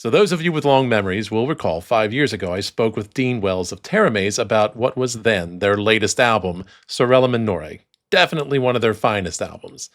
So those of you with long memories will recall 5 years ago I spoke with Dean Wells of Teramaze about what was then their latest album, Sorella Minore. Definitely one of their finest albums.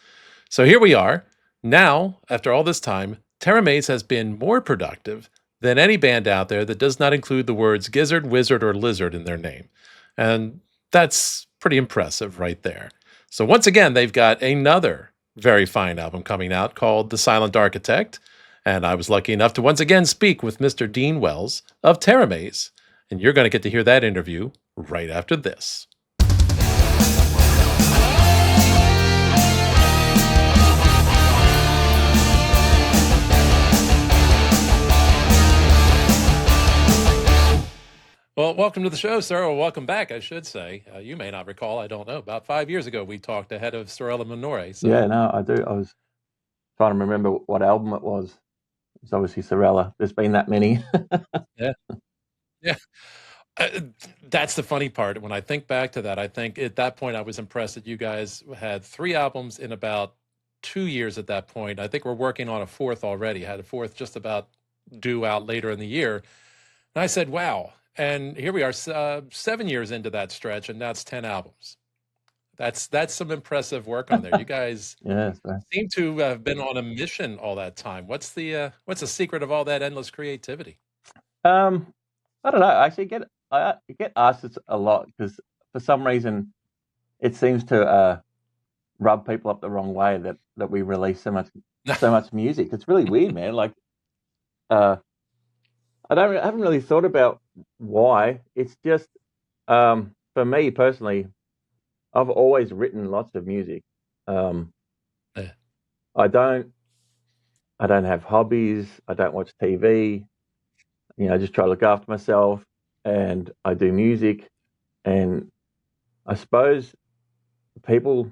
So here we are. Now, after all this time, Teramaze has been more productive than any band out there that does not include the words gizzard, wizard, or lizard in their name. And that's pretty impressive right there. So once again, they've got another very fine album coming out called The Silent Architect. And I was lucky enough to once again speak with Mr. Dean Wells of Teramaze. And you're going to get to hear that interview right after this. Well, welcome to the show, sir, or welcome back, I should say. You may not recall, I don't know. About 5 years ago, we talked ahead of Sorella Minore. So. Yeah, no, I do. I was trying to remember what album it was. It's obviously Sorella. There's been that many. Yeah. That's the funny part. When I think back to that, I think at that point I was impressed that you guys had 3 albums in about 2 years at that point. I think we're working on a 4th already. Had a 4th just about due out later in the year. And I said, wow. And here we are 7 years into that stretch, and that's 10 albums. That's some impressive work on there. You guys seem to have been on a mission all that time. What's the secret of all that endless creativity? I don't know. I actually I get asked this a lot because for some reason it seems to rub people up the wrong way that we release so much music. It's really weird, man. Like I haven't really thought about why. It's just for me personally, I've always written lots of music. Yeah. I don't have hobbies. I don't watch TV. I just try to look after myself, and I do music. And I suppose people,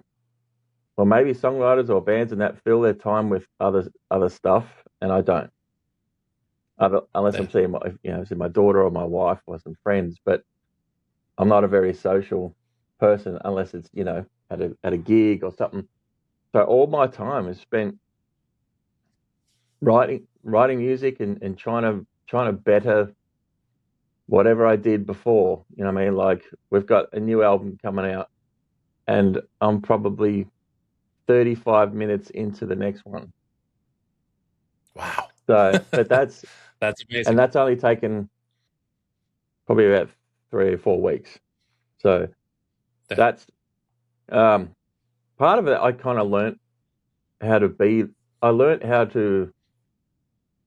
or maybe songwriters or bands and that, fill their time with other stuff, and I don't. Unless I'm seeing my daughter or my wife or some friends, but I'm not a very social person unless it's at a gig or something. So all my time is spent writing music and trying to better whatever I did before. You know what I mean? Like, we've got a new album coming out, and I'm probably 35 minutes into the next one. Wow. So, but that's amazing, and that's only taken probably about 3 or 4 weeks. So that's part of it. I kind of learned how to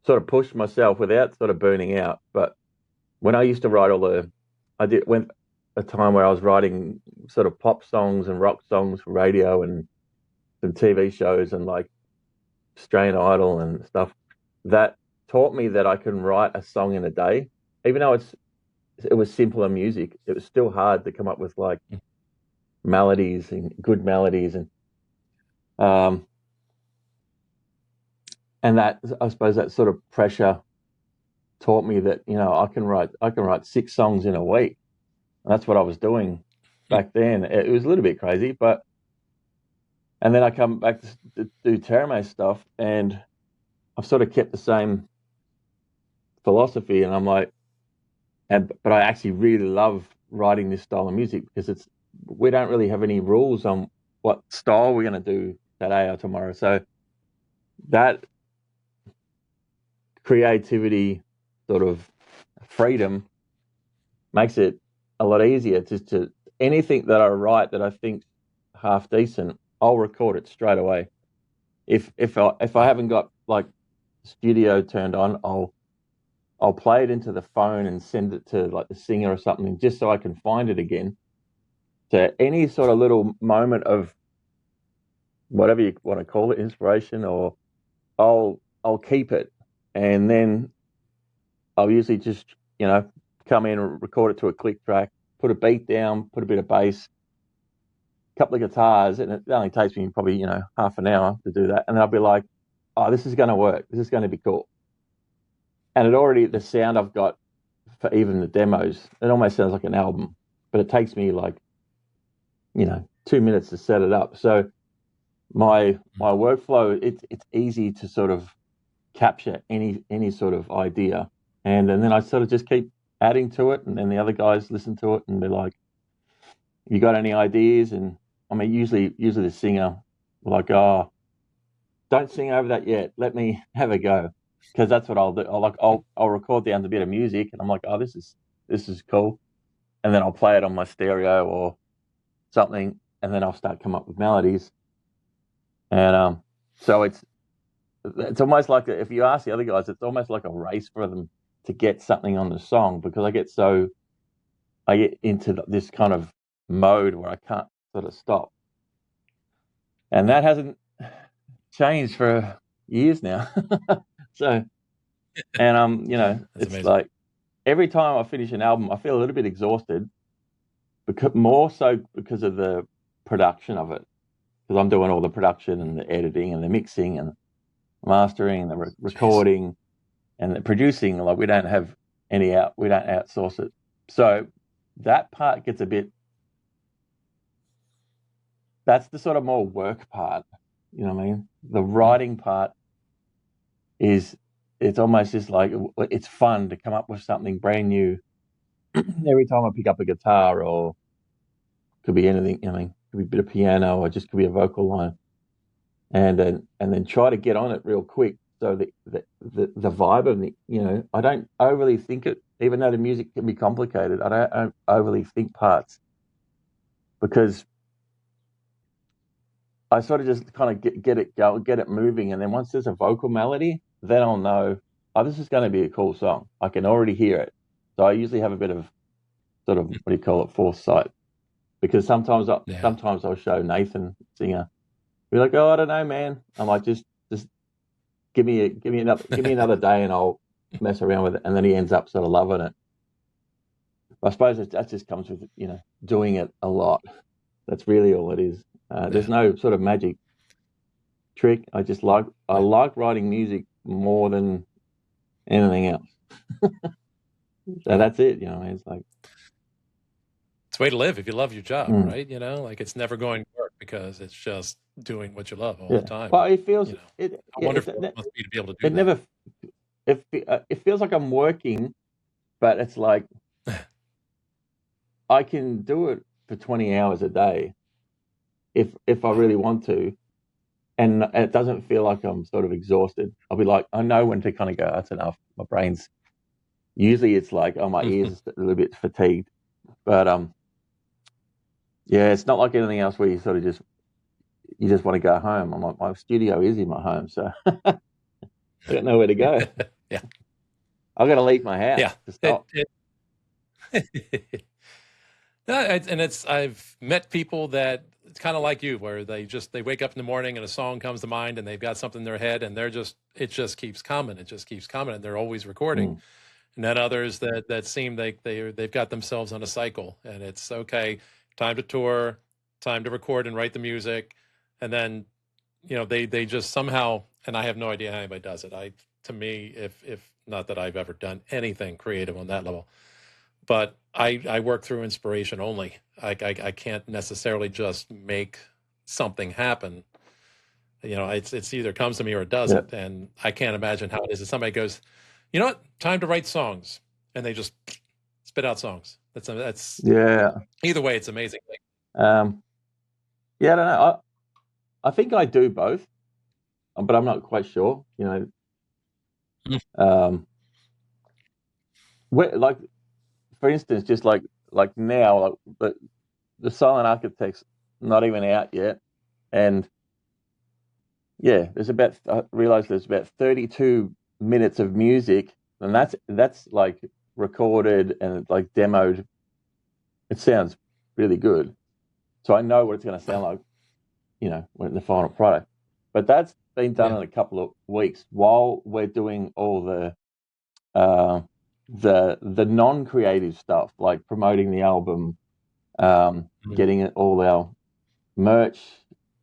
sort of push myself without sort of burning out. But when I used to write went a time where I was writing sort of pop songs and rock songs for radio and some TV shows and like Australian Idol and stuff. That taught me that I can write a song in a day, even though it was simpler music. It was still hard to come up with like melodies and good melodies, and that, I suppose, that sort of pressure taught me that I can write 6 songs in a week. And that's what I was doing back then. It was a little bit crazy, and then I come back to do Teramaze stuff, and I've sort of kept the same philosophy, and I'm like, but I actually really love writing this style of music because we don't really have any rules on what style we're going to do today or tomorrow. So that creativity, sort of freedom, makes it a lot easier to anything that I write that I think half decent, I'll record it straight away. If I haven't got like studio turned on, I'll play it into the phone and send it to like the singer or something, just so I can find it again. So any sort of little moment of whatever you want to call it, inspiration, or I'll keep it, and then I'll usually just come in and record it to a click track, put a beat down, put a bit of bass, a couple of guitars, and it only takes me probably half an hour to do that, and then I'll be like, oh, this is going to work, this is going to be cool. And the sound I've got for even the demos, it almost sounds like an album, but it takes me like 2 minutes to set it up. So my workflow, it's easy to sort of capture any sort of idea, and then I sort of just keep adding to it, and then the other guys listen to it and be like, "You got any ideas?" And I mean, usually the singer will like, "Oh, don't sing over that yet. Let me have a go," because that's what I'll do. I'll record down a bit of music, and I'm like, "Oh, this is cool," and then I'll play it on my stereo or something, and then I'll start come up with melodies, and so it's almost like if you ask the other guys, it's almost like a race for them to get something on the song, because I get into this kind of mode where I can't sort of stop, and that hasn't changed for years now. So, and That's it's amazing. like every time I finish an album, I feel a little bit exhausted, because more so because of the production of it, because I'm doing all the production and the editing and the mixing and mastering and the Jeez. recording and the producing. Like we don't outsource it, so that part gets a bit. That's the sort of more work part. You know what I mean? The writing part it's almost just like it's fun to come up with something brand new every time I pick up a guitar, or could be anything. I mean, could be a bit of piano, or just could be a vocal line, and then try to get on it real quick. So the vibe of I don't overly think it, even though the music can be complicated. I don't overly think parts, because I sort of just kind of get it go, get it moving, and then once there's a vocal melody, then I'll know, oh, this is going to be a cool song. I can already hear it. So I usually have a bit of sort of, what do you call it, foresight, because sometimes I'll show Nathan, singer, be like, oh, I don't know, man. I'm like, just give me another day, and I'll mess around with it, and then he ends up sort of loving it. I suppose that just comes with doing it a lot. That's really all it is. There's no sort of magic trick. I like writing music more than anything else. So that's it. It's like, It's a way to live if you love your job, right? Like it's never going to work because it's just doing what you love all the time. Well, it feels How wonderful it must be to be able to do it that. never it feels like I'm working, but it's like I can do it for 20 hours a day if I really want to, and it doesn't feel like I'm sort of exhausted. I'll be like, I know when to kind of go, that's enough. My brain's usually, it's like, oh, my ears are a little bit fatigued, but yeah, it's not like anything else where you sort of just want to go home. I'm like, my studio is in my home, so I don't know where to go. Yeah, I've got to leave my house to stop. I've met people that it's kind of like you, where they wake up in the morning and a song comes to mind and they've got something in their head and it just keeps coming. It just keeps coming and they're always recording. And then others that seem like they've got themselves on a cycle, and it's okay, time to tour, time to record and write the music. And then, they just somehow, and I have no idea how anybody does it. To me, if not that I've ever done anything creative on that level, but I work through inspiration only. I can't necessarily just make something happen. It's either comes to me or it doesn't. Yeah. And I can't imagine how it is if somebody goes, you know what, time to write songs, and they just spit out songs. That's Yeah. Either way, it's amazing. Yeah, I don't know. I think I do both, but I'm not quite sure. Like, for instance, just like now, like the Silent Architect's not even out yet, and yeah, I realize there's about 32 minutes of music, and that's like recorded and like demoed. It sounds really good, so I know what it's going to sound like, when the final product. But that's been done in a couple of weeks while we're doing all the non-creative stuff, like promoting the album, getting all our merch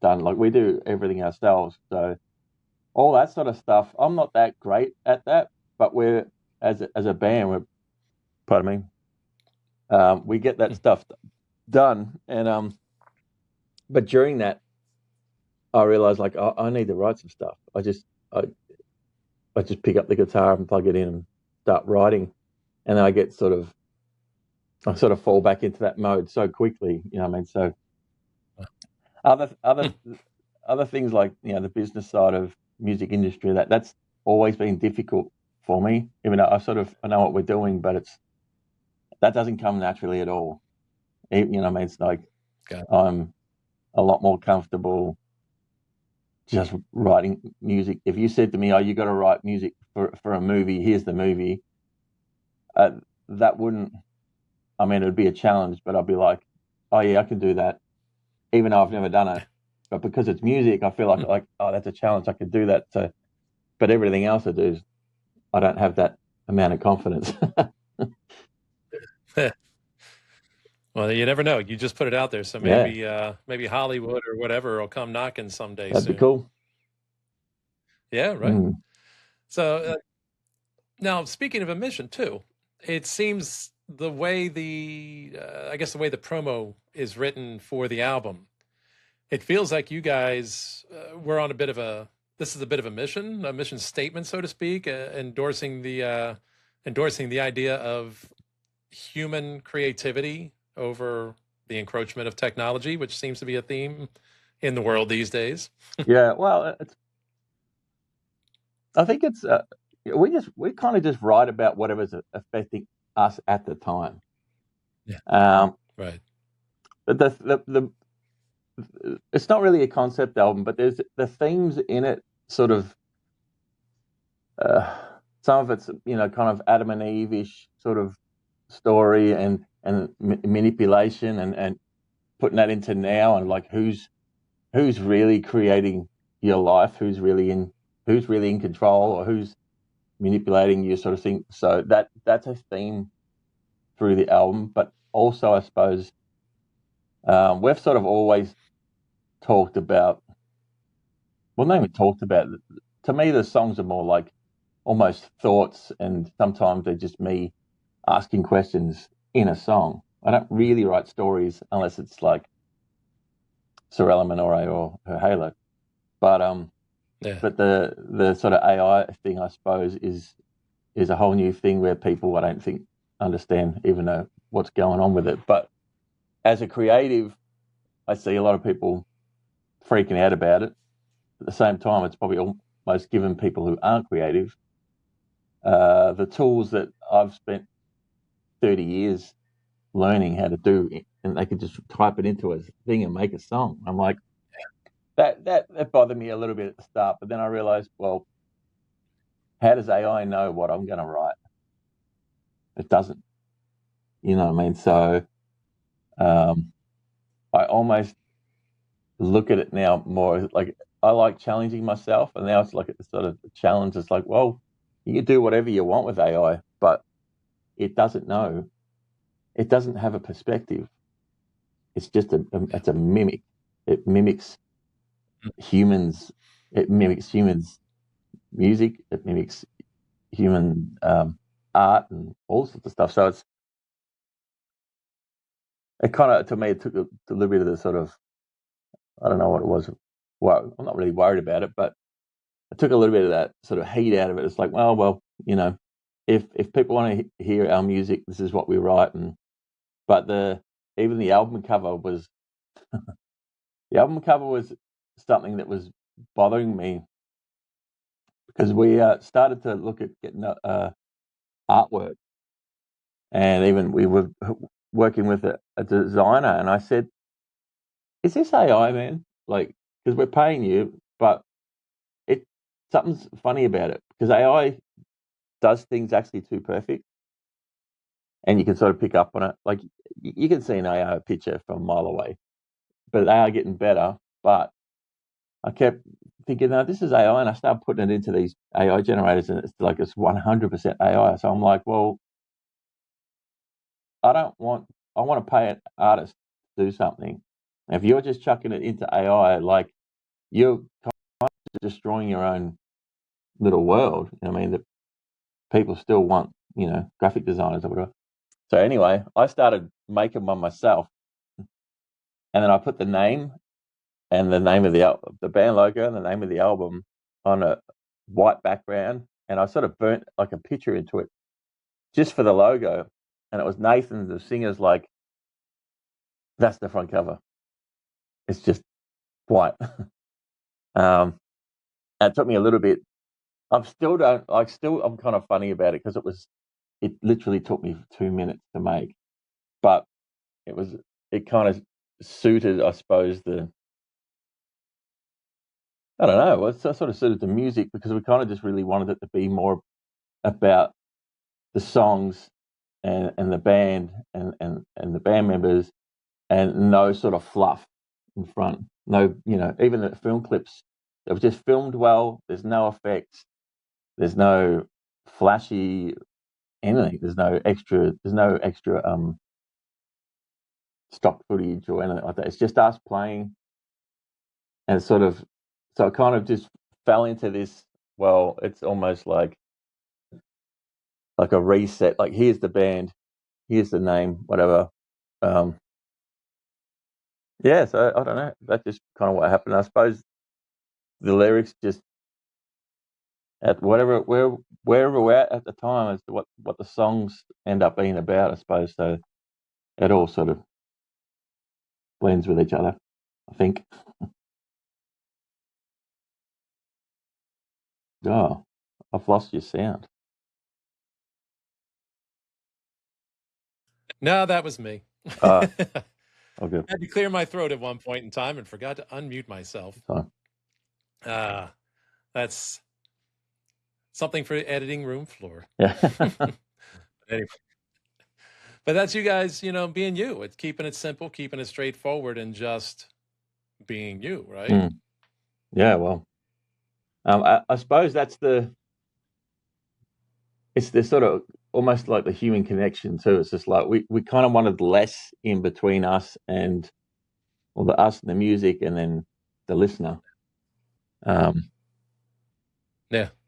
done. Like we do everything ourselves, so all that sort of stuff. I'm not that great at that, but we're as a band, we get that stuff done, and but during that, I realized like I need to write some stuff. I just pick up the guitar and plug it in and start writing, and then I sort of fall back into that mode so quickly. You know what I mean? So other things like, you know, the business side of music industry, that's always been difficult for me. Even though I know what we're doing, but that doesn't come naturally at all. You know what I mean? It's like I'm a lot more comfortable just writing music. If you said to me, "Oh, you got to write music for a movie. Here's the movie," that wouldn't. I mean, it'd be a challenge, but I'd be like, "Oh yeah, I can do that," even though I've never done it. But because it's music, I feel like oh, that's a challenge. I could do that. So, but everything else I do, I don't have that amount of confidence. Well, you never know. You just put it out there, so Yeah, maybe Hollywood or whatever will come knocking someday that'd be soon. cool. Yeah, right. Mm. So now, speaking of a mission too, it seems the way I guess the way the promo is written for the album, it feels like you guys were on this is a bit of a mission statement, so to speak, endorsing the idea of human creativity over the encroachment of technology, which seems to be a theme in the world these days. Yeah, well, I think we kind of just write about whatever's affecting us at the time. Yeah. Right. But it's not really a concept album, but there's the themes in it. Sort of some of it's, you know, kind of Adam and Eve-ish sort of story and manipulation and putting that into now, and like who's really creating your life, who's really in control, or who's manipulating you, sort of thing. So that's a theme through the album. But also, I suppose we've sort of always talked about, well, not even talked about. To me, the songs are more like almost thoughts, and sometimes they're just me asking questions in a song. I don't really write stories unless it's like Sorella Minore or her Halo. But Yeah. but the sort of AI thing, I suppose, is a whole new thing where people, I don't think, understand even know what's going on with it. But as a creative, I see a lot of people freaking out about it. At the same time, it's probably almost given people who aren't creative the tools that I've spent 30 years learning how to do, and they could just type it into a thing and make a song. I'm like, that bothered me a little bit at the start, but then I realized, well, how does AI know what I'm going to write? It doesn't. You know what I mean? So I almost look at it now more like I like challenging myself, and now it's like a sort of challenge. It's like, well, you can do whatever you want with AI, but it doesn't know. It doesn't have a perspective. It's just it's a mimic. It mimics humans. It mimics humans' music. It mimics human art and all sorts of stuff. So it kind of, to me, it took a little bit of the sort of, I don't know what it was. Well, I'm not really worried about it, but it took a little bit of that sort of heat out of it. It's like, well, you know, if people want to hear our music, this is what we write. But even the album cover was something that was bothering me, because we started to look at getting artwork, and even we were working with a designer, and I said, "Is this AI, man? Like, because we're paying you, but it something's funny about it, because AI does things actually too perfect, and you can sort of pick up on it. Like, you can see an AI picture from a mile away, but they are getting better. But I kept thinking, no, this is AI, and I started putting it into these AI generators, and it's like it's 100% AI. So I'm like, well, I want to pay an artist to do something. If you're just chucking it into AI, like, you're kind of destroying your own little world. I mean, that people still want, you know, graphic designers or whatever. So anyway, I started making one myself, and then I put the name and the name of the band logo and the name of the album on a white background, and I sort of burnt like a picture into it just for the logo, and it was Nathan, the singer's like, that's the front cover. It's just white. And it took me a little bit. I'm kind of funny about it because it literally took me 2 minutes to make, but it kind of suited, I suppose, I don't know, it sort of suited the music because we kind of just really wanted it to be more about the songs and the band and the band members, and no sort of fluff in front. No, even the film clips, they were just filmed well. There's no effects. There's no flashy anything. There's no extra stock footage or anything like that. It's just us playing, and so I kind of just fell into this. Well, it's almost like a reset. Like, here's the band, here's the name, whatever. Yeah, so I don't know. That's just kind of what happened. I suppose the lyrics just at wherever we're at the time as to what the songs end up being about, I suppose. So it all sort of blends with each other, I think. Oh, I've lost your sound. No, that was me. Okay. I had to clear my throat at one point in time and forgot to unmute myself. Sorry. That's something for editing room floor. Yeah. Anyway, but that's you guys, being you. It's keeping it simple, keeping it straightforward, and just being you, right? Yeah, well, I suppose it's the sort of almost like the human connection too. It's just like we kind of wanted less in between us and us and the music, and then the listener. Yeah.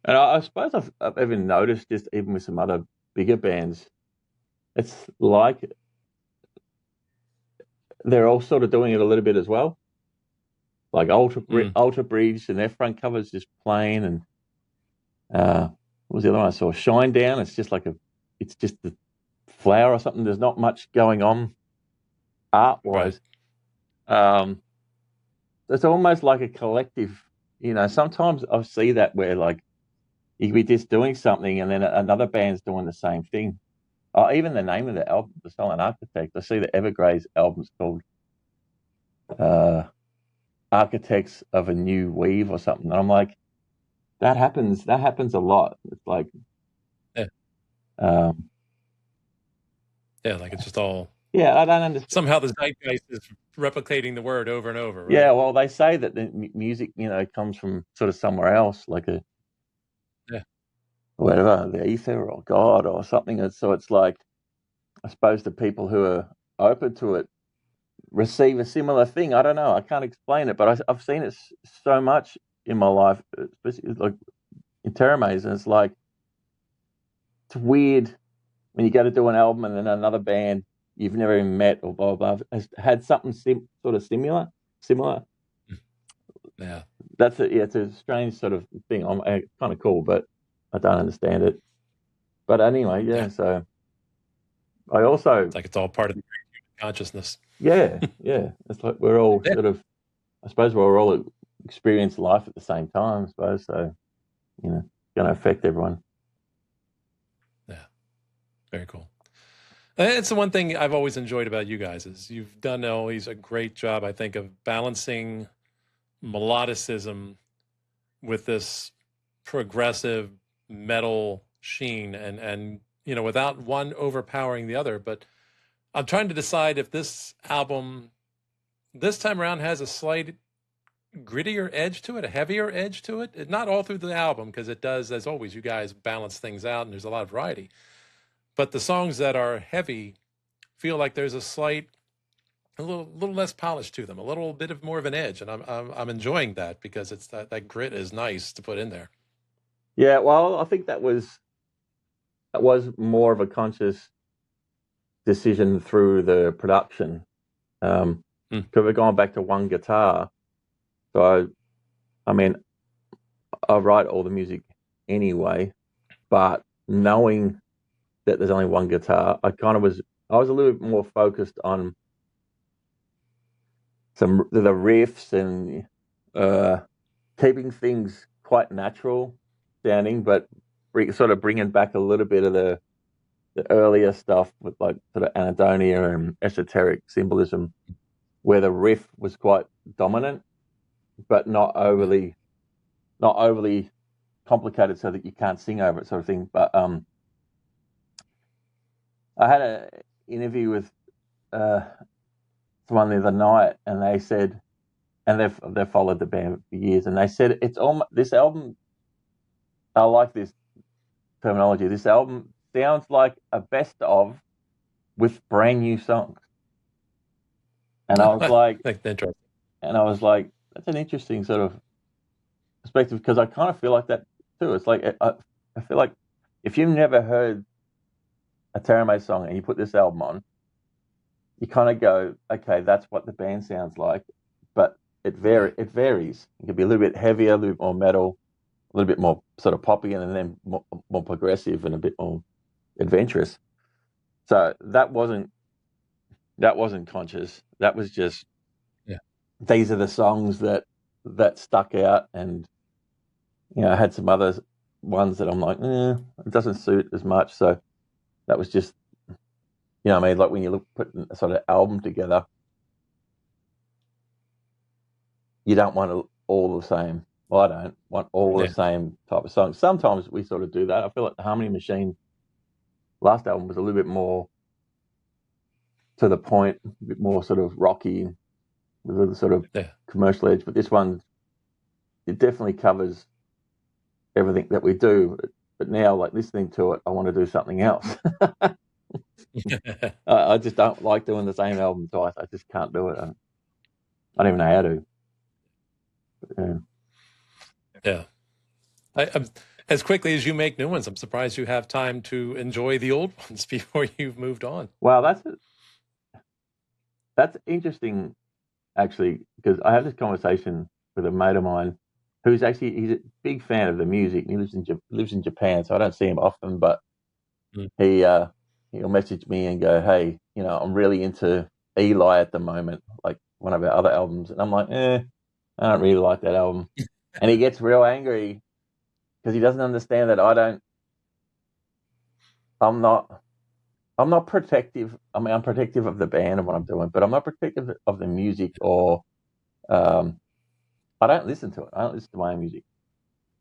And I suppose I've even noticed, just even with some other bigger bands, it's like they're all sort of doing it a little bit as well. Like Ultra Bridge, and their front cover's just plain, and what was the other one I saw? Shine Down. It's just it's just the flower or something. There's not much going on art wise. Right. It's almost like a collective. Sometimes I see that where like you could be just doing something, and then another band's doing the same thing. Oh, even the name of the album, The Silent Architect. I see the Evergrey's album's called Architects of a New Weave or something. And I'm like, that happens a lot. It's like, yeah, like it's just all. Yeah, I don't understand. Somehow the zeitgeist is replicating the word over and over. Right? Yeah, well, they say that the music, comes from sort of somewhere else, like whatever, the ether or God or something. And so it's like, I suppose the people who are open to it receive a similar thing. I don't know. I can't explain it, but I've seen it so much in my life, especially like in Teramaze, and it's like, it's weird when you go to do an album and then another band you've never even met or blah blah blah has had something sort of similar. Yeah, that's it. Yeah, it's a strange sort of thing. I'm kind of cool, but I don't understand it. But anyway, yeah. So I also, it's like it's all part of the consciousness. Yeah, yeah. It's like we're all sort of, I suppose we're all experience life at the same time, I suppose. So, going to affect everyone. Yeah, very cool. It's the one thing I've always enjoyed about you guys is you've done always a great job, I think, of balancing melodicism with this progressive metal sheen and without one overpowering the other. But I'm trying to decide if this album this time around has a slight grittier edge to it, a heavier edge to it. Not all through the album, because it does, as always, you guys balance things out and there's a lot of variety. But the songs that are heavy feel like there's a little less polish to them, a little bit of more of an edge, and I'm enjoying that because it's that grit is nice to put in there. Yeah, well, I think that was more of a conscious decision through the production, because we're going back to one guitar. So I mean, I write all the music anyway, but knowing that there's only one guitar, I was a little bit more focused on the riffs and keeping things quite natural sounding, but sort of bringing back a little bit of the earlier stuff with like sort of anhedonia and esoteric symbolism, where the riff was quite dominant, but not overly complicated so that you can't sing over it, sort of thing. But I had an interview with someone the other night, and they said, and they've followed the band for years, and they said it's almost this album. I like this terminology. This album sounds like a best of with brand new songs. And I was like, Interesting. and I was like, that's an interesting sort of perspective, because I kind of feel like that too. It's like I feel like if you've never heard a Teramaze song and you put this album on, you kind of go, okay, that's what the band sounds like, but it varies. It could be a little bit heavier, a little bit more metal, a little bit more sort of poppy, and then more progressive and a bit more adventurous. So that wasn't conscious. That was just, these are the songs that stuck out, and I had some other ones that I'm like, it doesn't suit as much. So that was just, what I mean, like when you put a sort of album together, you don't want all the same. Well, I don't want all the same type of songs. Sometimes we sort of do that. I feel like the Harmony Machine last album was a little bit more to the point, a bit more sort of rocky, with a little sort of commercial edge. But this one, it definitely covers everything that we do. But now, like listening to it, I want to do something else. I just don't like doing the same album twice. I just can't do it. I don't even know how to. Yeah. I'm, as quickly as you make new ones, I'm surprised you have time to enjoy the old ones before you've moved on. Well, that's interesting, actually, because I have this conversation with a mate of mine he's a big fan of the music. He lives in Japan, so I don't see him often, but he'll message me and go, hey, I'm really into Eli at the moment, like one of our other albums. And I'm like, I don't really like that album. And he gets real angry because he doesn't understand that I'm not protective. I mean, I'm protective of the band and what I'm doing, but I'm not protective of the music, or I don't listen to it. I don't listen to my own music.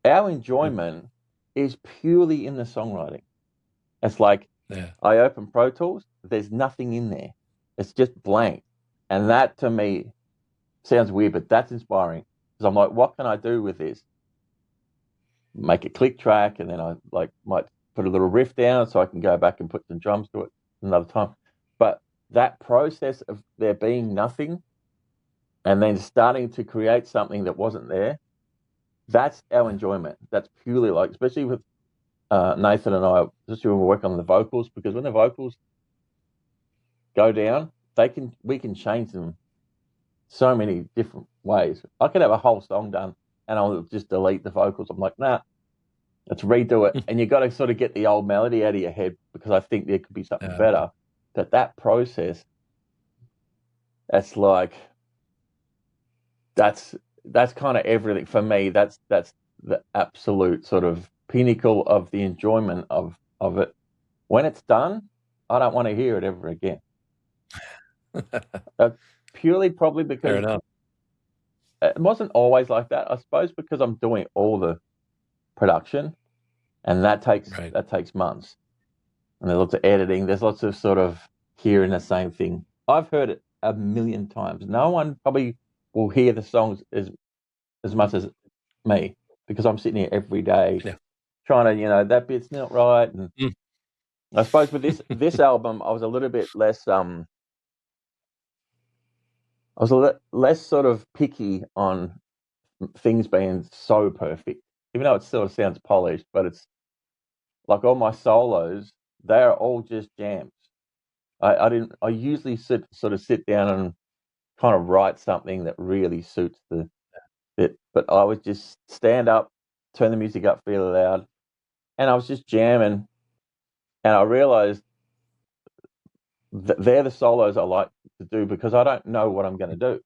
Our enjoyment is purely in the songwriting. It's like, I open Pro Tools, there's nothing in there. It's just blank. And that to me sounds weird, but that's inspiring. Because I'm like, what can I do with this? Make a click track, and then I might put a little riff down so I can go back and put some drums to it another time. But that process of there being nothing and then starting to create something that wasn't there, that's our enjoyment. That's purely especially with Nathan and I, especially when we work on the vocals, because when the vocals go down, we can change them so many different ways. I could have a whole song done and I'll just delete the vocals. I'm like, nah, let's redo it. And you got to sort of get the old melody out of your head, because I think there could be something better. That process, that's kind of everything for me. That's the absolute sort of pinnacle of the enjoyment of it. When it's done, I don't want to hear it ever again. Purely probably because it wasn't always like that. I suppose because I'm doing all the production, and that takes months. And there's lots of editing. There's lots of sort of hearing the same thing. I've heard it a million times. No one probably will hear the songs as much as me, because I'm sitting here every day trying to, that bit's not right. And I suppose with this album, I was a little bit less less sort of picky on things being so perfect, even though it sort of sounds polished. But it's like all my solos, they are all just jams. I usually sit down and kind of write something that really suits the bit, but I would just stand up, turn the music up fairly loud, and I was just jamming, and I realized that they're the solos I like to do because I don't know what I'm going to do.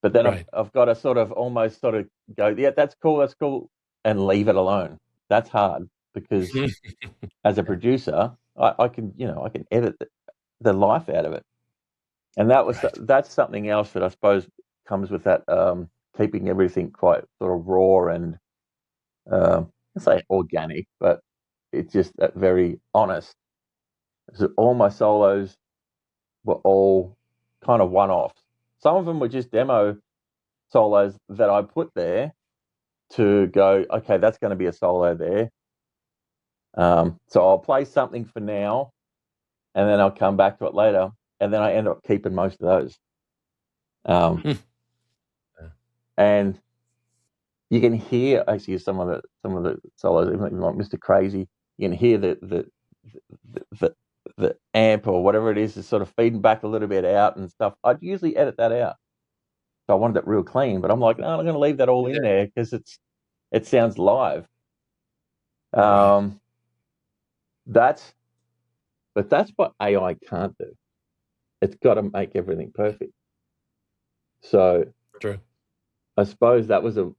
But then Right. I've got to sort of almost sort of go, yeah, that's cool, and leave it alone. That's hard because as a producer, I can, I can edit the life out of it. And Right. that's something else that I suppose comes with that, keeping everything quite sort of raw and, I say organic, but it's just very honest. So all my solos were all kind of one-offs. Some of them were just demo solos that I put there to go, okay, that's going to be a solo there. So I'll play something for now, and then I'll come back to it later, and then I end up keeping most of those. Um, and you can hear actually some of the solos, even like Mr. Crazy. You can hear the the amp or whatever it is sort of feeding back a little bit out and stuff. I'd usually edit that out. So I wanted it real clean, but I'm like, no, I'm going to leave that all in there because it sounds live. Right. Um, that's but that's what AI can't do. It's got to make everything perfect. So True. I suppose that was a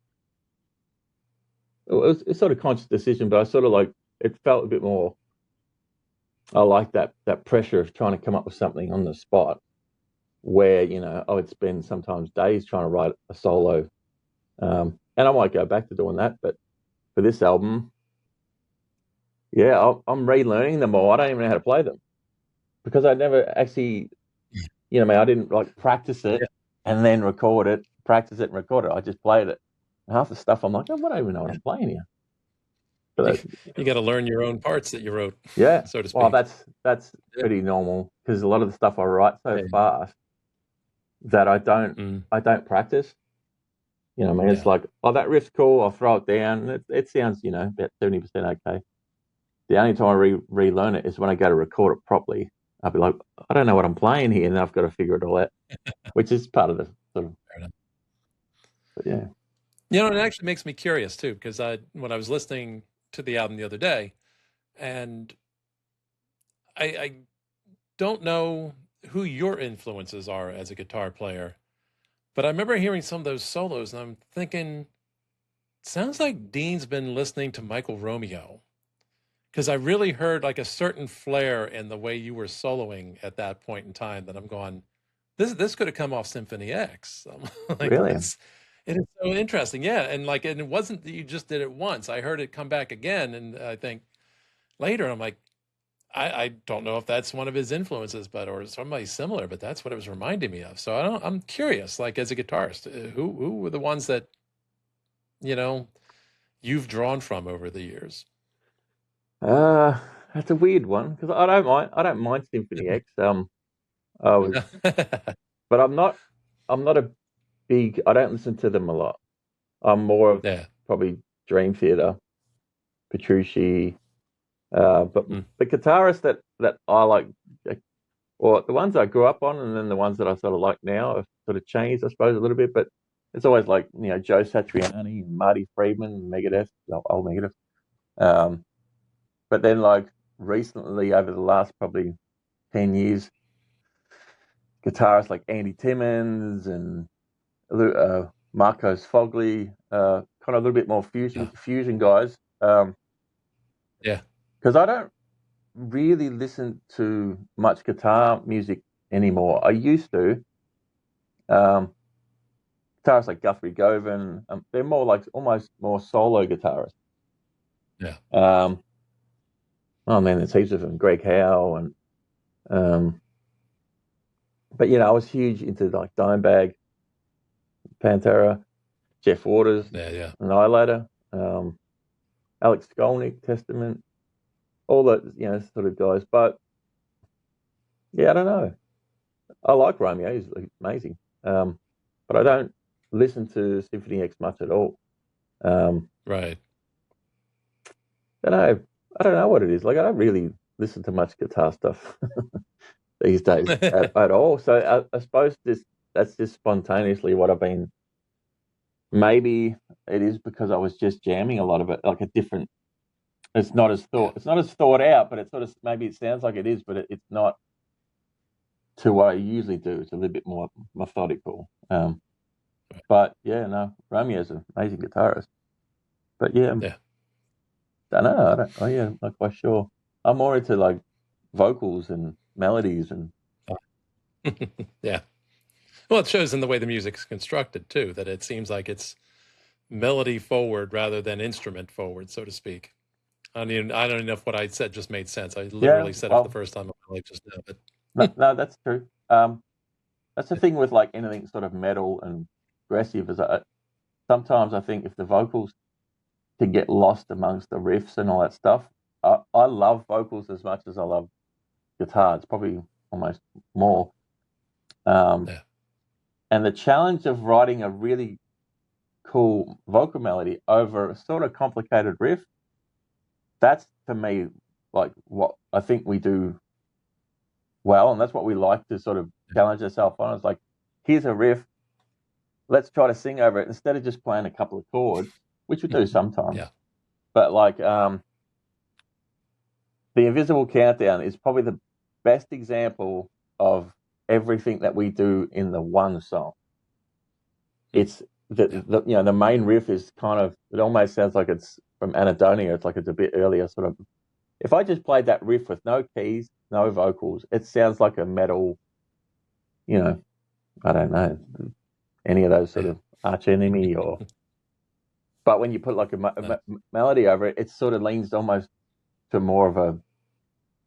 sort of conscious decision, but I sort of like it felt a bit more. I like that pressure of trying to come up with something on the spot, where I would spend sometimes days trying to write a solo, and I might go back to doing that. But for this album, yeah, I'm relearning them all. I don't even know how to play them because I never actually, I didn't like practice it Yeah. and then record it, practice it and record it. I just played it. And half the stuff I'm like, oh, I don't even know what I'm playing here. You, But you got to learn your own parts that you wrote, yeah, so to well, speak. that's Yeah. pretty normal because a lot of the stuff I write so Yeah. fast that I don't Mm, I don't practice. I mean, it's yeah. like, oh, that riff's cool. I'll throw it down. It sounds, about 70% okay. The only time I relearn it is when I go to record it properly. I'll be like, I don't know what I'm playing here, and I've got to figure it all out, which is part of the sort of, Fair enough. but yeah. It actually makes me curious too, because when I was listening to the album the other day, and I don't know who your influences are as a guitar player, but I remember hearing some of those solos, and I'm thinking, sounds like Dean's been listening to Michael Romeo, because I really heard like a certain flair in the way you were soloing at that point in time that I'm going, this could have come off Symphony X. I'm like, Really? it is so interesting. Yeah. And it wasn't that you just did it once. I heard it come back again. And I think later, I'm like, I don't know if that's one of his influences, or somebody similar, but that's what it was reminding me of. So I'm curious, like as a guitarist, who were the ones that, you know, you've drawn from over the years? Uh, that's a weird one because I don't mind Symphony X. I was, but I'm not a big. I don't listen to them a lot. I'm more of Yeah. probably Dream Theater, Petrucci, but Mm, the guitarists that I like, or the ones I grew up on, and then the ones that I sort of like now have sort of changed, I suppose, a little bit. But it's always like Joe Satriani, Marty Friedman, Megadeth, old Megadeth. Um, but then like recently, over the last probably 10 years, guitarists like Andy Timmons and Marcos Fogley, kind of a little bit more yeah. fusion guys. Yeah. Because I don't really listen to much guitar music anymore. I used to. Um, Guitarists like Guthrie Govan, they're more like almost more solo guitarists. Yeah. Um, oh man, there's heaps of them. Greg Howe and um, but I was huge into like Dimebag, Pantera, Jeff Waters, Yeah. Yeah. Annihilator, Alex Skolnick, Testament, all that sort of guys. But yeah, I don't know. I like Romeo; he's amazing. But I don't listen to Symphony X much at all. Um, Right. I don't know. I don't know what it is. Like I don't really listen to much guitar stuff these days at all. So I suppose that's just spontaneously what I've been. Maybe it is because I was just jamming a lot of it, like a different. It's not as Yeah. thought out, but it sort of, maybe it sounds like it is, but it's not to what I usually do. It's a little bit more methodical. But yeah, no, Romeo's an amazing guitarist. But yeah, Yeah. I don't know. I'm not quite sure. I'm more into like vocals and melodies and Yeah. Well, it shows in the way the music's constructed too, that it seems like it's melody forward rather than instrument forward, so to speak. I don't even know if what I said just made sense. I yeah. literally said it for the Well, first time in my life just now, no, that's true. That's the thing with like anything sort of metal and aggressive is sometimes I think if the vocals can get lost amongst the riffs and all that stuff. I love vocals as much as I love guitar. It's probably almost more. yeah. And the challenge of writing a really cool vocal melody over a sort of complicated riff, that's to me like what I think we do well, and that's what we like to sort of challenge ourselves on. It's like, here's a riff, let's try to sing over it instead of just playing a couple of chords, which we do sometimes. Yeah. But like the Invisible Countdown is probably the best example of everything that we do in the one song. It's the main riff is kind of, it almost sounds like it's from Anadonia. It's like it's a bit earlier sort of. If I just played that riff with no keys, no vocals, it sounds like a metal, I don't know, any of those sort of Arch Enemy or. But when you put like a melody over it, it sort of leans almost to more of a,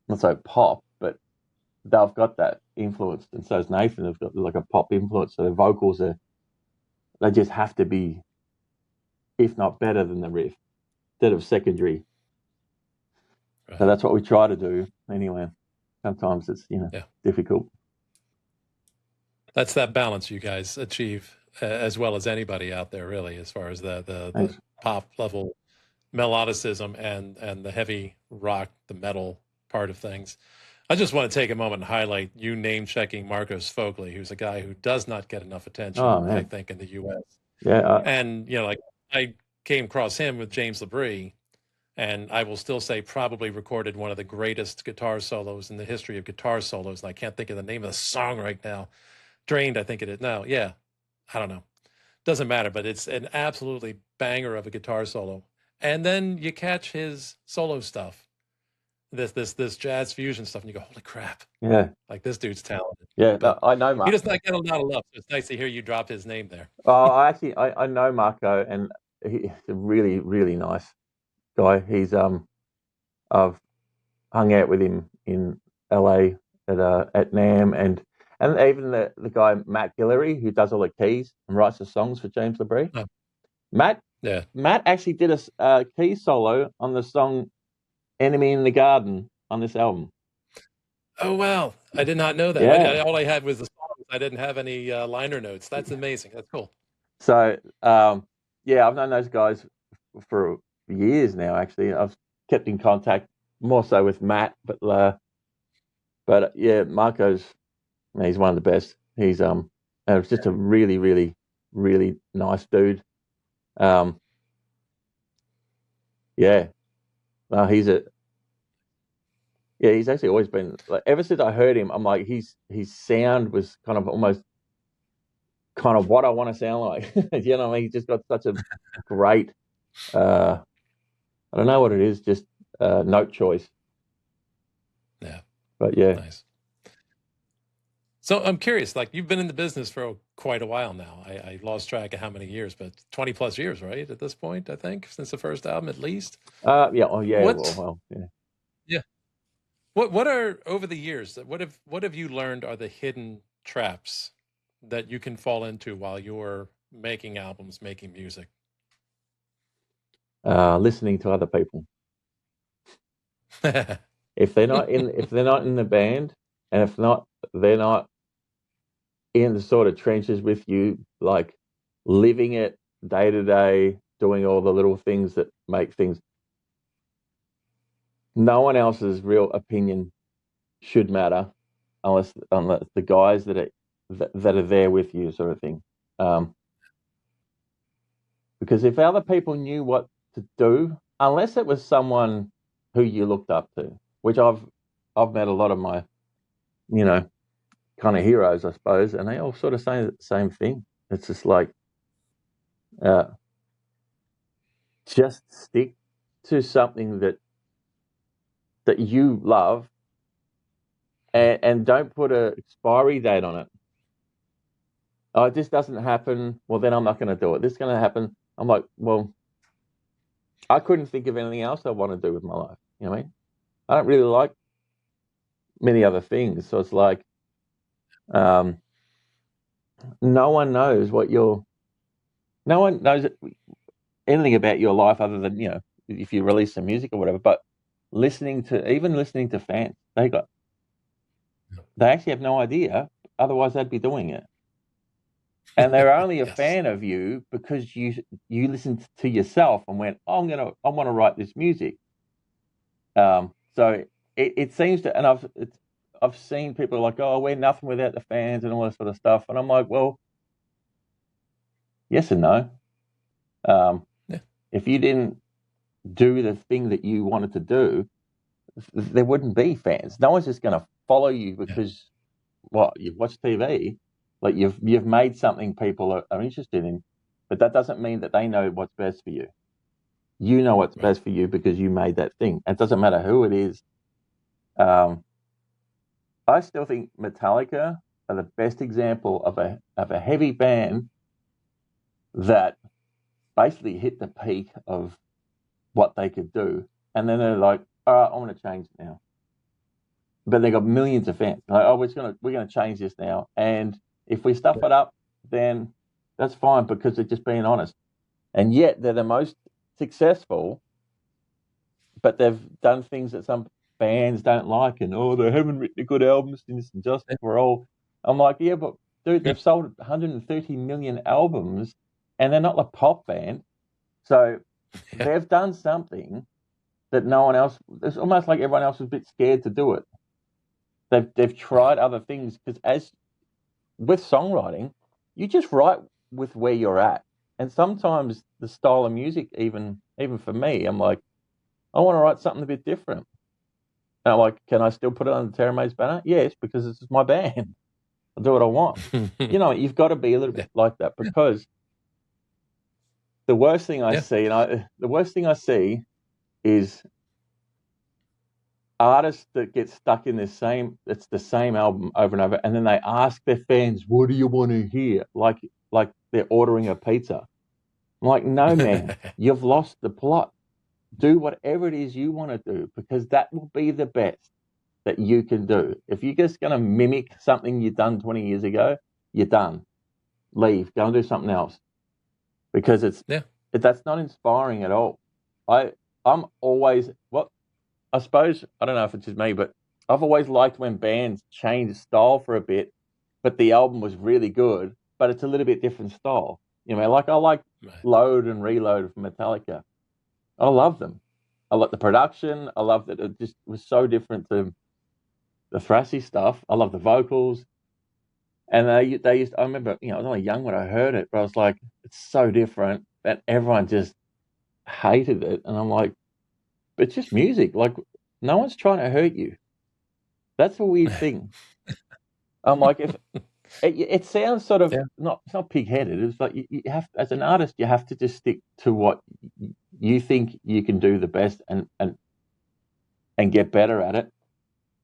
not so pop, but they've got that influence, and so is Nathan. They've got like a pop influence, so the vocals they just have to be, if not better than the riff, instead of secondary. Right. So that's what we try to do anyway. Sometimes it's difficult. That's that balance you guys achieve as well as anybody out there, really, as far as the pop level melodicism and the heavy rock, the metal part of things. I just want to take a moment and highlight you name checking Marcos Fogley, who's a guy who does not get enough attention, I think, in the U.S. Yeah, and like I came across him with James LaBrie, and I will still say probably recorded one of the greatest guitar solos in the history of guitar solos. And I can't think of the name of the song right now. Drained, I think it is. No, yeah, I don't know. Doesn't matter, but it's an absolutely banger of a guitar solo. And then you catch his solo stuff, this jazz fusion stuff, and you go, holy crap! Yeah, like this dude's talented. Yeah, no, I know Marco. He does not get a lot of love, so it's nice to hear you drop his name there. I know Marco, and he's a really, really nice guy. He's I've hung out with him in LA at NAMM, and even the guy Matt Guillory, who does all the keys and writes the songs for James LaBrie. Oh. Matt actually did a key solo on the song "Enemy in the Garden" on this album. Oh wow! I did not know that. Yeah. All I had was the songs. I didn't have any liner notes. That's amazing. That's cool. So I've known those guys for years now. Actually, I've kept in contact more so with Matt, but yeah, Marco's, he's one of the best. He's it's just a really, really, really nice dude. Yeah, well, he's actually always been, like, ever since I heard him, I'm like, his sound was kind of almost kind of what I want to sound like. You know, he's just got such a great, I don't know what it is, just note choice. Yeah. But yeah. Nice. So I'm curious, like, you've been in the business for quite a while now. I lost track of how many years, but 20 plus years, right? At this point, I think, since the first album, at least. Yeah. Oh, yeah. Well, yeah. Yeah. What are, over the years, what have you learned are the hidden traps that you can fall into while you're making albums, making music? Listening to other people. If they're not in the band, and they're not in the sort of trenches with you, like living it day to day, doing all the little things that make things, no one else's real opinion should matter unless the guys that are there with you, sort of thing. Because if other people knew what to do, unless it was someone who you looked up to, which I've met a lot of my, you know, kind of heroes, I suppose, and they all sort of say the same thing. It's just like, just stick to something that you love, and don't put a expiry date on it. Oh, this doesn't happen. Well, then I'm not going to do it. This is going to happen. I'm like, well, I couldn't think of anything else I want to do with my life. You know what I mean? I don't really like many other things. So it's like, no one knows no one knows anything about your life other than, if you release some music or whatever. But listening to fans, they actually have no idea. Otherwise, they'd be doing it. And they're only a Yes. fan of you because you listened to yourself and went, I want to write this music. So it seems to, and I've seen people like, oh, we're nothing without the fans and all that sort of stuff. And I'm like, well, yes and no. If you didn't do the thing that you wanted to do, there wouldn't be fans. No one's just going to follow you because you've watched TV, like you've made something people are interested in, but that doesn't mean that they know what's best for you. You know what's best for you because you made that thing. It doesn't matter who it is. I still think Metallica are the best example of a heavy band that basically hit the peak of what they could do, and then they're like, all right, I want to change it now. But they got millions of fans. Like, oh, we're gonna change this now, and if we stuff it up, then that's fine because they're just being honest. And yet they're the most successful, but they've done things that some fans don't like, and they haven't written a good album since Justice for All. I'm like, yeah, but dude, they've sold 130 million albums, and they're not a pop band, so they've done something that no one else. It's almost like everyone else was a bit scared to do it. They've tried other things because as with songwriting, you just write with where you're at, and sometimes the style of music, even for me, I'm like, I want to write something a bit different. And I'm like, can I still put it on the Teramaze banner? Yes, because this is my band. I'll do what I want. You've got to be a little bit like that, because the worst thing I see is artists that get stuck in it's the same album over and over, and then they ask their fans, what do you want to hear? Like they're ordering a pizza. I'm like, no, man, you've lost the plot. Do whatever it is you want to do, because that will be the best that you can do. If you're just going to mimic something you've done 20 years ago, you're done. Leave. Go and do something else. Because that's not inspiring at all. I'm always, I suppose, I don't know if it's just me, but I've always liked when bands change style for a bit, but the album was really good, but it's a little bit different style. Like I like Load and Reload from Metallica. I love them. I like the production. I love that it just was so different to the thrashy stuff. I love the vocals. And they used. I remember, I was only young when I heard it, but I was like, it's so different, and everyone just hated it. And I'm like, but it's just music. Like, no one's trying to hurt you. That's a weird thing. I'm like, if it sounds sort of it's not pig-headed. It's like you have, as an artist, you have to just stick to what you think you can do the best, and get better at it,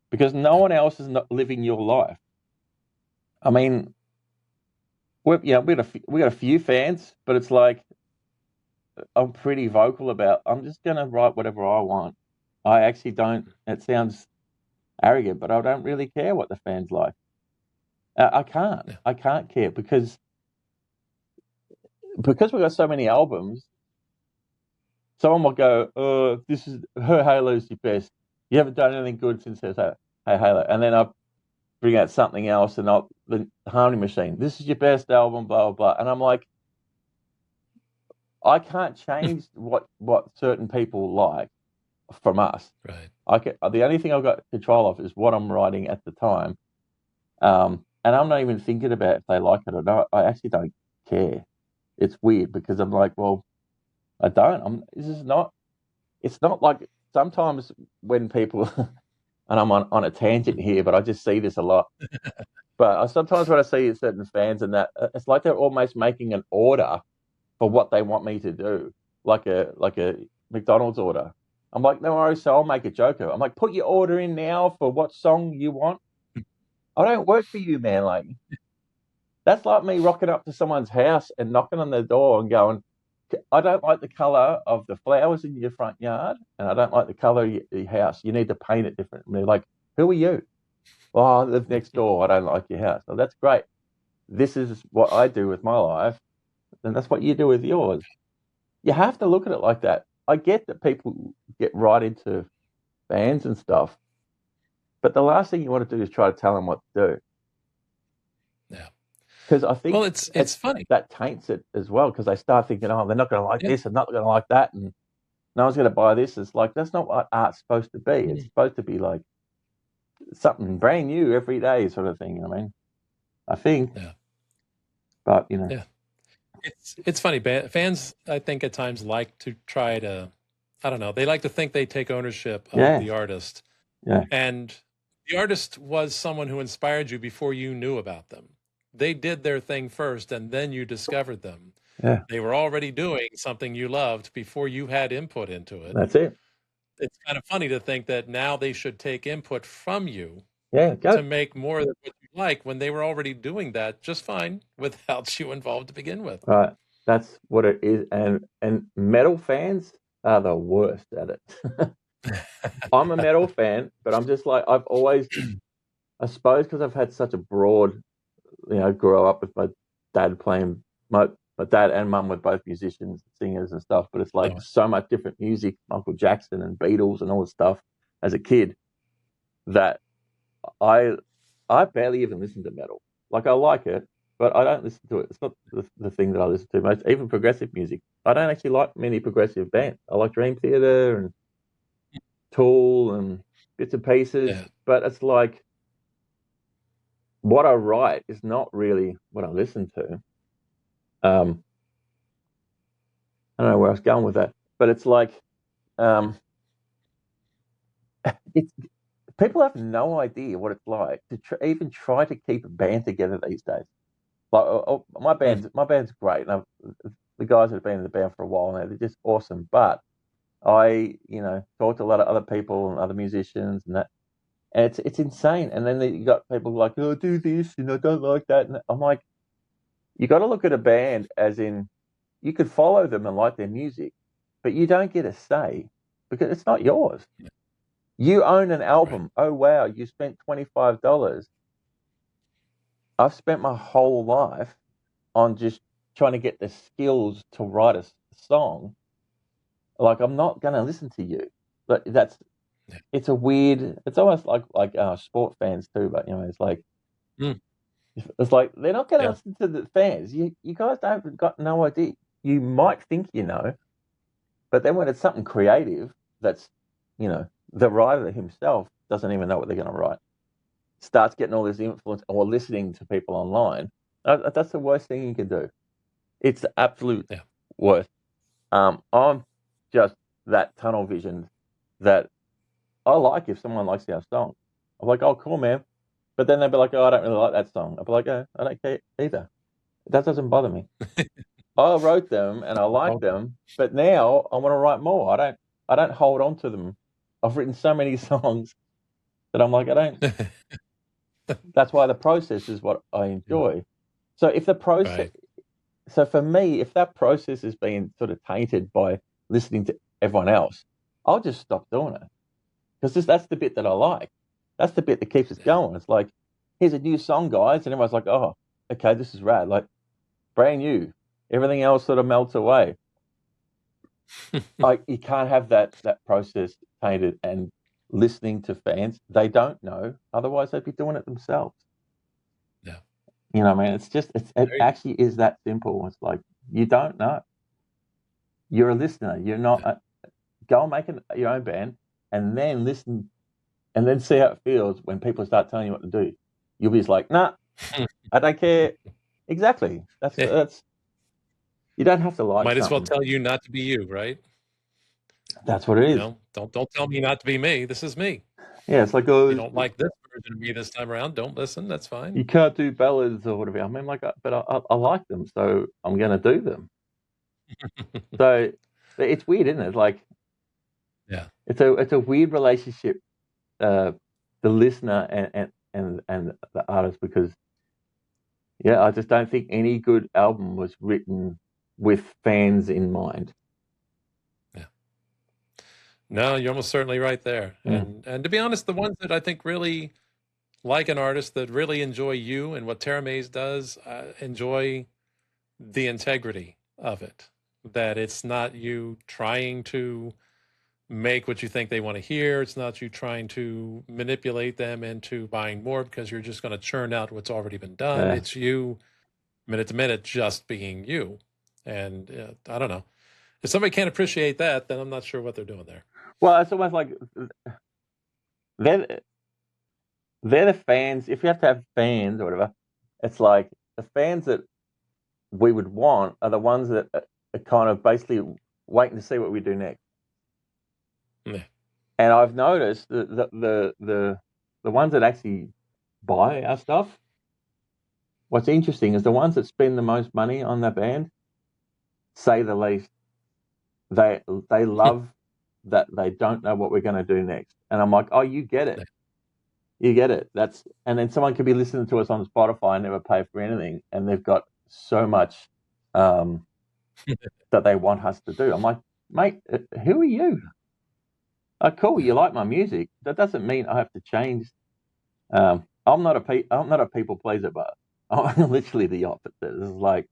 because no one else is not living your life. I mean, we got a few fans, but it's like I'm pretty vocal about, I'm just going to write whatever I want. I actually don't. It sounds arrogant, but I don't really care what the fans like. I can't care because we've got so many albums. Someone will go, this is her Halo's your best. You haven't done anything good since Hey Halo. And then I bring out something else, and the Harmony Machine. This is your best album, blah, blah, blah. And I'm like, I can't change what certain people like from us. Right. The only thing I've got control of is what I'm writing at the time. And I'm not even thinking about if they like it or not. I actually don't care. It's weird because I'm like, well, I don't. It's not like sometimes when people, and I'm on a tangent here, but I just see this a lot. But sometimes when I see certain fans and that, it's like they're almost making an order for what they want me to do, like a McDonald's order. I'm like, no worries, so I'll make a joke of it. I'm like, put your order in now for what song you want. I don't work for you, man. Like, that's like me rocking up to someone's house and knocking on their door and going, I don't like the color of the flowers in your front yard, and I don't like the color of your house. You need to paint it different. And they're like, who are you? Oh, I live next door. I don't like your house. So that's great. This is what I do with my life, and that's what you do with yours. You have to look at it like that. I get that people get right into bands and stuff, but the last thing you want to do is try to tell them what to do. Yeah. Because I think Well, it's funny. that taints it as well, because they start thinking, oh, they're not going to like this and not going to like that, and no one's going to buy this. It's like, that's not what art's supposed to be. It's supposed to be like something brand new every day sort of thing. I mean, I think. Yeah. But, Yeah. It's funny. Fans, I think, at times like to try to, I don't know, they like to think they take ownership of the artist. Yeah. And the artist was someone who inspired you before you knew about them. They did their thing first, and then you discovered them. Yeah. They were already doing something you loved before you had input into it. That's it. It's kind of funny to think that now they should take input from you Yeah, to make more of what you like, when they were already doing that just fine without you involved to begin with. Right. That's what it is. And metal fans are the worst at it. I'm a metal fan, but I'm just like, I've always, I suppose because I've had such a broad, grow up with my dad playing, my dad and mum were both musicians, singers and stuff, but it's like so much different music, Michael Jackson and Beatles and all this stuff as a kid, that I barely even listen to metal. Like, I like it, but I don't listen to it. It's not the thing that I listen to most. Even progressive music, I don't actually like many progressive bands. I like Dream Theater and Tool and bits and pieces, but it's like, what I write is not really what I listen to. I don't know where I was going with that, but it's like, it's, people have no idea what it's like to even try to keep a band together these days. Like, my band's great, and the guys that have been in the band for a while now, they're just awesome. But I, talk to a lot of other people and other musicians and that, and it's insane. And then you got people like, oh, do this, don't like that. And I'm like, you got to look at a band as in, you could follow them and like their music, but you don't get a say because it's not yours. You own an album. Right. Oh, wow, you spent $25. I've spent my whole life on just trying to get the skills to write a song. Like, I'm not going to listen to you. But it's a weird, it's almost like sport fans too, but, it's like, it's like, they're not going to listen to the fans. You guys have got no idea. You might think but then when it's something creative that's, the writer himself doesn't even know what they're going to write, starts getting all this influence or listening to people online, that's the worst thing you can do. It's the absolute worst. I'm just that tunnel vision that I like if someone likes our song. I'm like, oh, cool, man. But then they'll be like, oh, I don't really like that song. I'll be like, oh, I don't care either. That doesn't bother me. I wrote them and I like them, but now I want to write more. I don't hold on to them. I've written so many songs that I'm like, I don't. That's why the process is what I enjoy. So if the process, so for me, if that process is being sort of tainted by listening to everyone else, I'll just stop doing it, because that's the bit that I like. That's the bit that keeps us going. It's like, here's a new song, guys, and everyone's like, oh, okay, this is rad, like brand new. Everything else sort of melts away. Like, you can't have that process tainted. And listening to fans, they don't know, otherwise they'd be doing it themselves. You know what I mean? It's just, it actually is that simple. It's like, you don't know. You're a listener. You're not go and make your own band, and then listen, and then see how it feels when people start telling you what to do. You'll be just like, nah, I don't care. Exactly. That's you don't have to like. Might as well tell you not to be you, right? That's what it You is. know, don't tell me not to be me. This is me. Yeah, it's like, If you don't like this version of me this time around, don't listen. That's fine. you can't do ballads or whatever. I mean, like, but I like them, so I'm going to do them. So it's weird, isn't it? Like, Yeah. it's a weird relationship, the listener and the artist, because yeah, I just don't think any good album was written with fans in mind. Yeah. No, you're almost certainly right there. Mm. And to be honest, the ones that I think really like an artist that really enjoy you and what Teramaze does, enjoy the integrity of it. That it's not you trying to make what you think they want to hear. It's not you trying to manipulate them into buying more because you're just going to churn out what's already been done. Yeah. It's you, minute to minute, just being you. And I don't know. If somebody can't appreciate that, then I'm not sure what they're doing there. Well, it's almost like they're they're the fans. If you have to have fans or whatever, it's like the fans that we would want are the ones that are kind of basically waiting to see what we do next. Yeah. And I've noticed that the ones that actually buy our stuff, what's interesting is the ones that spend the most money on the band, say the least. They love that they don't know what we're going to do next. And I'm like, oh, you get it. You get it. And then someone could be listening to us on Spotify and never pay for anything, and they've got so much that they want us to do. I'm like, mate, who are you? Oh, cool. You like my music. That doesn't mean I have to change. I'm not a people pleaser, but I'm literally the opposite. It's like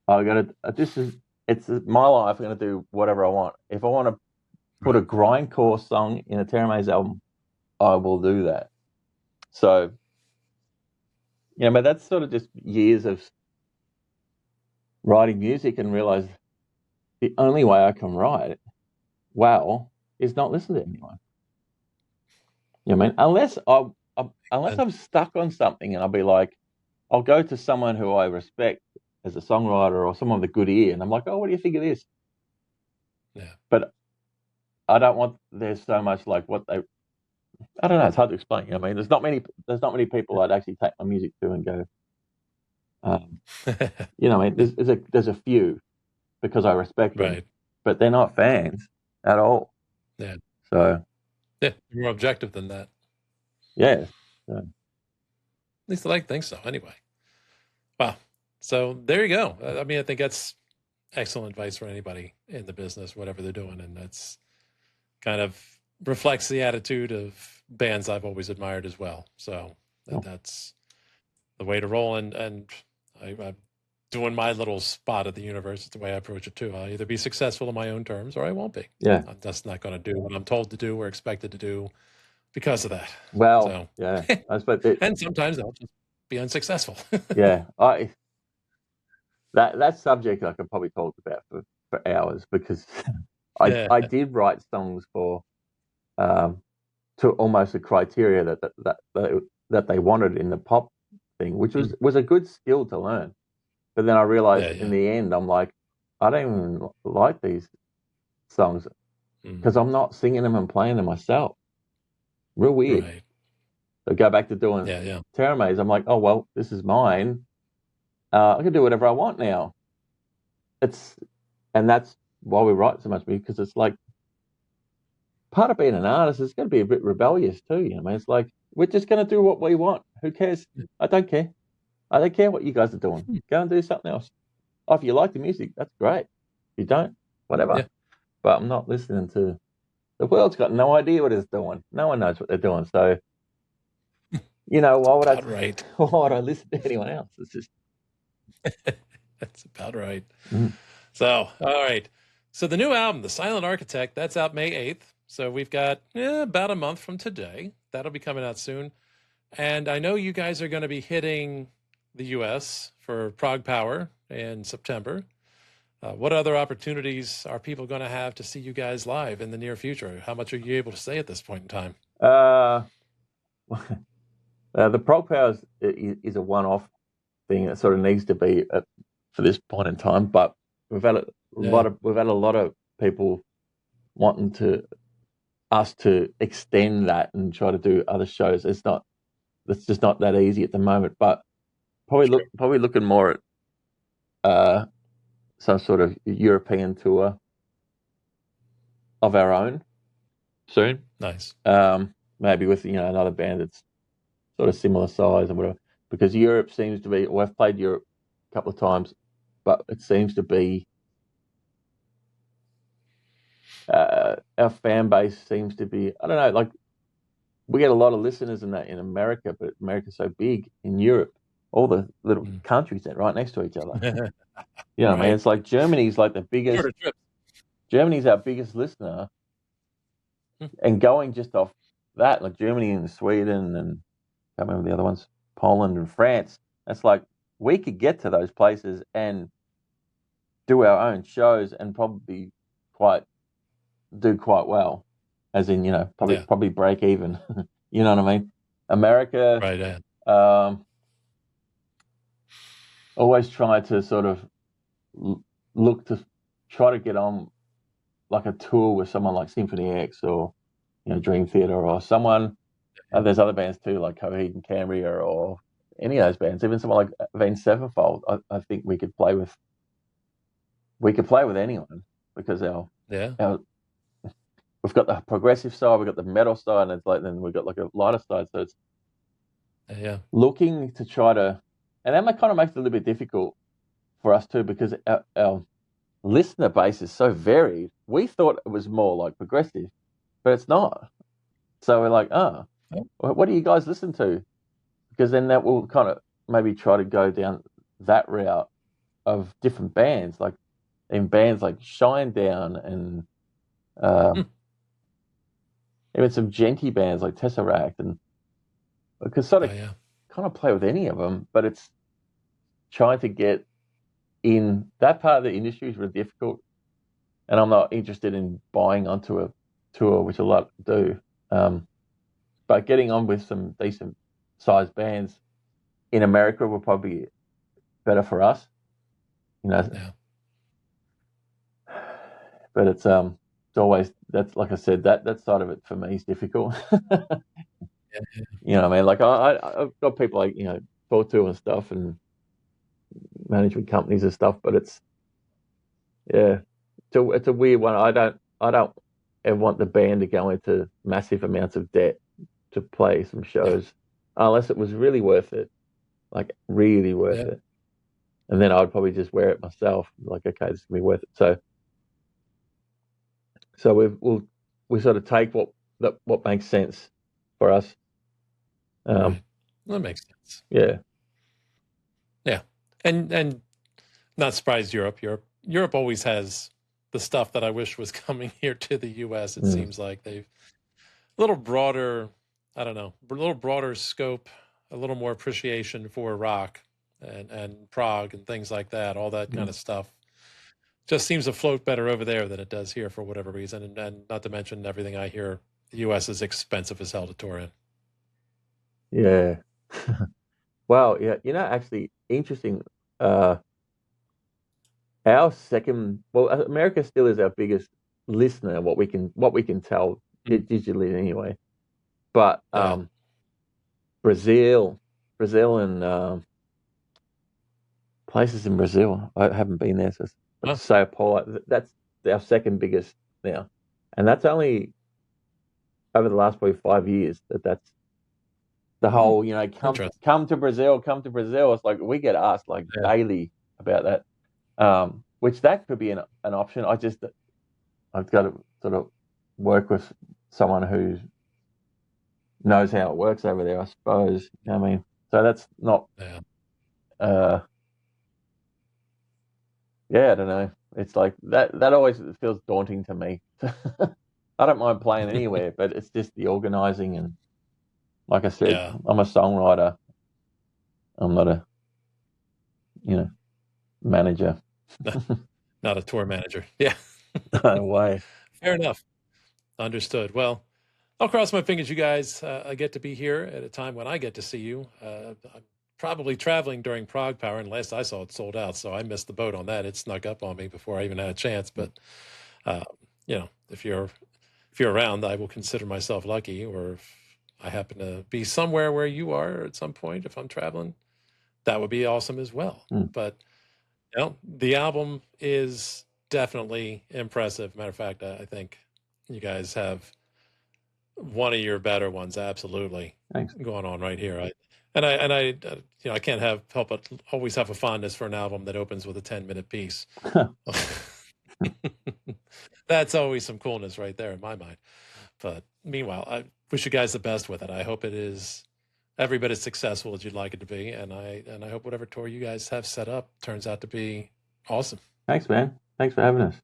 I got to. It's my life. I'm going to do whatever I want. If I want to put a grindcore song in a Teramaze album, I will do that. So, yeah, but that's sort of just years of writing music and realize the only way I can write well is not listen to anyone. You know what I mean? Unless I'm stuck on something and I'll be like, I'll go to someone who I respect as a songwriter or someone with a good ear, and I'm like, oh, what do you think of this? Yeah. But I don't want there's so much like what they. I don't know. It's hard to explain. I mean, there's not many people I'd actually take my music to and go. You know, I mean, there's a few because I respect them, Right. but they're not fans at all. Yeah. So Yeah. More objective than that. yeah. So. At least I like to think so. Anyway. Wow. So there you go. I mean, I think that's excellent advice for anybody in the business, whatever they're doing, and that's kind of reflects the attitude of bands I've always admired as well. So that's the way to roll. And I'm doing my little spot at the universe. It's the way I approach it too. I'll either be successful in my own terms or I won't be. Yeah. I'm just not going to do what I'm told to do or expected to do because of that. Well, so, yeah. I suppose and sometimes I'll just be unsuccessful. Yeah. That subject I could probably talk about for hours because I did write songs for to almost a criteria that they wanted in the pop thing, which was a good skill to learn. But then I realized in the end, I'm like, I don't even like these songs because I'm not singing them and playing them myself. Real weird. Right. So go back to doing Teramaze. I'm like, oh well, this is mine. I can do whatever I want now. And that's why we write so much music, because it's like part of being an artist is going to be a bit rebellious too. You know, I mean, it's like we're just going to do what we want. Who cares? I don't care. I don't care what you guys are doing. Go and do something else. Oh, if you like the music, that's great. If you don't, whatever. Yeah. But I'm not listening to the world's got no idea what it's doing. No one knows what they're doing. So, you know, why would I listen to anyone else? It's just that's about right. So, all right. So the new album, The Silent Architect, that's out May 8th. So we've got about a month from today. That'll be coming out soon. And I know you guys are going to be hitting the U.S. for Prog Power in September. What other opportunities are people going to have to see you guys live in the near future? How much are you able to say at this point in time? The Prog Power is a one-off thing that sort of needs to be for this point in time. But we've had a lot of people wanting us to extend that and try to do other shows. It's just not that easy at the moment. But probably looking more at some sort of European tour of our own soon. Nice. Maybe with another band that's sort of similar size or whatever. Because Europe seems to be. Well, I've played Europe a couple of times, but it seems to be our fan base seems to be. I don't know. Like we get a lot of listeners in America, but America's so big. In Europe, all the little countries that right next to each other. You know what I mean? It's like Germany's like the biggest. Germany's our biggest listener, and going just off that, like Germany and Sweden and I can't remember the other ones, Poland and France. That's like we could get to those places and do our own shows and probably do quite well, as in probably break even. You know what I mean? America, right? Always try to sort of look to try to get on like a tour with someone like Symphony X or Dream Theater or someone. There's other bands too, like Coheed and Cambria or any of those bands. Even someone like Avenged Sevenfold. I think we could play with. We could play with anyone because we've got the progressive side, we've got the metal side, and it's like then we've got like a lighter side. So it's looking to try to, and that kind of makes it a little bit difficult for us too because our listener base is so varied. We thought it was more like progressive, but it's not. So we're like, what do you guys listen to? Because then that will kind of maybe try to go down that route of different bands, like in bands like Shinedown and even some genty bands like Tesseract, and because sort of kind of play with any of them, but it's trying to get in that part of the industry is really difficult, and I'm not interested in buying onto a tour, which a lot do. But getting on with some decent sized bands in America will probably be better for us, Yeah. But it's always that's like I said that side of it for me is difficult. You know what I mean? Like I've got people like talk to and stuff and management companies and stuff, but it's a weird one. I don't ever want the band to go into massive amounts of debt to play some shows unless it was really worth it, like really worth it. And then I'd probably just wear it myself. Like, okay, this is gonna be worth it. So we sort of take what makes sense for us. That makes sense. Yeah. Yeah, and not surprised. Europe always has the stuff that I wish was coming here to the U.S. It seems like they've a little broader. I don't know, a little broader scope, a little more appreciation for rock and prog and things like that. All that kind of stuff just seems to float better over there than it does here for whatever reason. And not to mention everything I hear, the U.S. is expensive as hell to tour in. Yeah. Well, yeah, actually interesting. Our second, America still is our biggest listener. What we can tell digitally anyway, but Brazil and places in Brazil. I haven't been there, so Sao Paulo. That's our second biggest now, and that's only over the last probably 5 years. That's the whole, come to Brazil. It's like we get asked like daily about that, which that could be an option. I've got to sort of work with someone who knows how it works over there, I suppose. I mean, so that's not. I don't know. It's like that. That always feels daunting to me. I don't mind playing anywhere, but it's just the organising and, like I said, I'm a songwriter. I'm not a, manager. Not a tour manager. Yeah. No way. Fair enough. Understood. Well, I'll cross my fingers, you guys. I get to be here at a time when I get to see you. I'm probably traveling during Prague Power, and last I saw it sold out, so I missed the boat on that. It snuck up on me before I even had a chance. But if you're around, I will consider myself lucky. Or if I happen to be somewhere where you are at some point, if I'm traveling, that would be awesome as well. But the album is definitely impressive. Matter of fact, I think you guys have one of your better ones, absolutely. Thanks. Going on right here. I can't help but always have a fondness for an album that opens with a 10-minute piece. That's always some coolness right there in my mind. But meanwhile, I wish you guys the best with it. I hope it is every bit as successful as you'd like it to be, and I hope whatever tour you guys have set up turns out to be awesome. Thanks, man. Thanks for having us.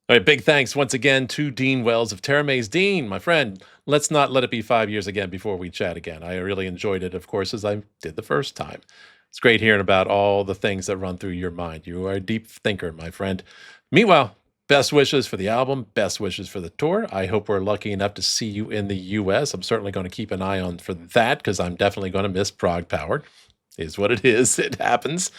All right, big thanks once again to Dean Wells of Teramaze. Dean, my friend, let's not let it be 5 years again before we chat again. I really enjoyed it, of course, as I did the first time. It's great hearing about all the things that run through your mind. You are a deep thinker, my friend. Meanwhile, best wishes for the album, best wishes for the tour. I hope we're lucky enough to see you in the U.S. I'm certainly going to keep an eye on for that because I'm definitely going to miss Prog Power. Is what it is. It happens.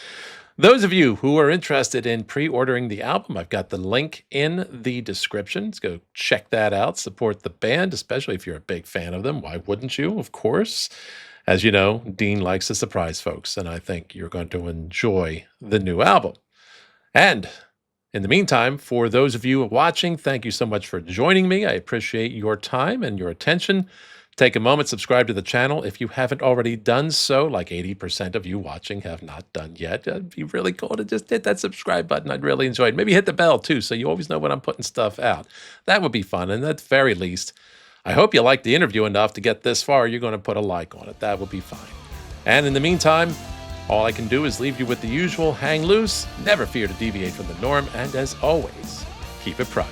Those of you who are interested in pre-ordering the album, I've got the link in the description. Let's go check that out. Support the band, especially if you're a big fan of them. Why wouldn't you? Of course. As you know, Dean likes to surprise folks, and I think you're going to enjoy the new album. And in the meantime, for those of you watching, thank you so much for joining me. I appreciate your time and your attention. Take a moment, subscribe to the channel if you haven't already done so, like 80% of you watching have not done yet. It'd be really cool to just hit that subscribe button. I'd really enjoy it. Maybe hit the bell too, so you always know when I'm putting stuff out. That would be fun, and at the very least, I hope you liked the interview enough to get this far. You're going to put a like on it. That would be fine. And in the meantime, all I can do is leave you with the usual hang loose, never fear to deviate from the norm, and as always, keep it prog.